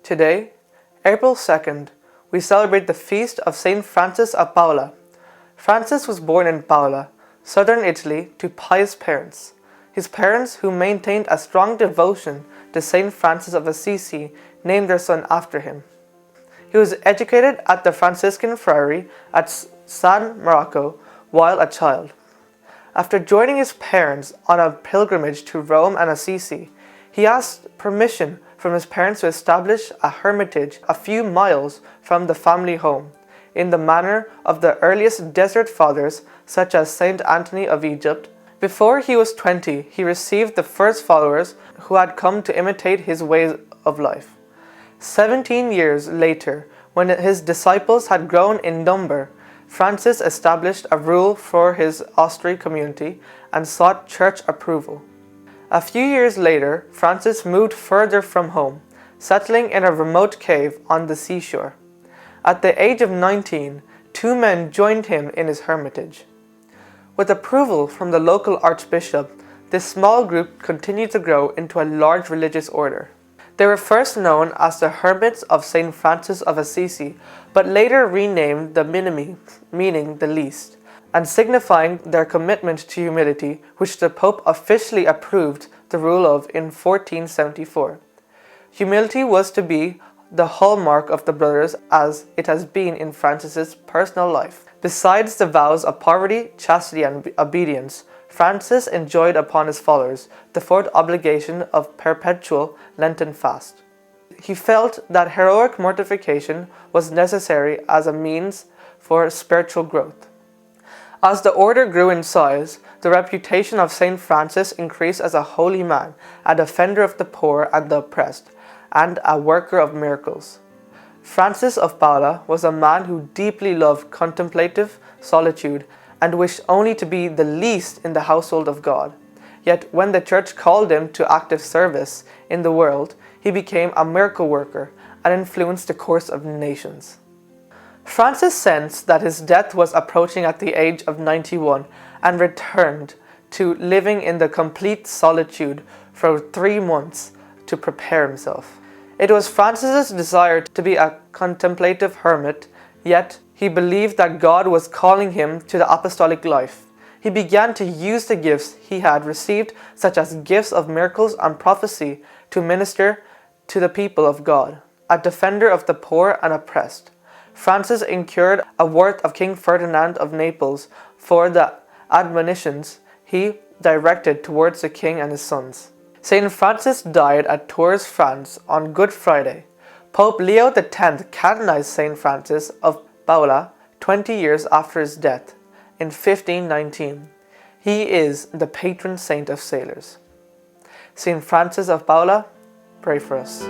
Today, April 2nd, we celebrate the feast of Saint Francis of Paola. Francis was born in Paola, southern Italy, to pious parents. His parents, who maintained a strong devotion to Saint Francis of Assisi, named their son after him. He was educated at the Franciscan friary at San Marco while a child. After joining his parents on a pilgrimage to Rome and Assisi, he asked permission from his parents to establish a hermitage a few miles from the family home, in the manner of the earliest desert fathers such as Saint Anthony of Egypt. Before he was 20, he received the first followers who had come to imitate his ways of life. 17 years later, when his disciples had grown in number, Francis established a rule for his Austrian community and sought church approval. A few years later, Francis moved further from home, settling in a remote cave on the seashore. At the age of 19, 2 men joined him in his hermitage. With approval from the local archbishop, this small group continued to grow into a large religious order. They were first known as the Hermits of Saint Francis of Assisi, but later renamed the Minimi, meaning the least, and signifying their commitment to humility, which the Pope officially approved the rule of in 1474. Humility was to be the hallmark of the brothers, as it has been in Francis's personal life. Besides the vows of poverty, chastity, and obedience, Francis enjoined upon his followers the fourth obligation of perpetual Lenten fast. He felt that heroic mortification was necessary as a means for spiritual growth. As the order grew in size, the reputation of Saint Francis increased as a holy man, a defender of the poor and the oppressed, and a worker of miracles. Francis of Paola was a man who deeply loved contemplative solitude and wished only to be the least in the household of God. Yet when the Church called him to active service in the world, he became a miracle worker and influenced the course of nations. Francis sensed that his death was approaching at the age of 91 and returned to living in the complete solitude for 3 months to prepare himself. It was Francis's desire to be a contemplative hermit, yet he believed that God was calling him to the apostolic life. He began to use the gifts he had received, such as gifts of miracles and prophecy, to minister to the people of God, a defender of the poor and oppressed. Francis incurred a worth of King Ferdinand of Naples for the admonitions he directed towards the king and his sons. Saint Francis died at Tours, France on Good Friday. Pope Leo X canonized Saint Francis of Paola 20 years after his death in 1519. He is the patron saint of sailors. Saint Francis of Paola, pray for us.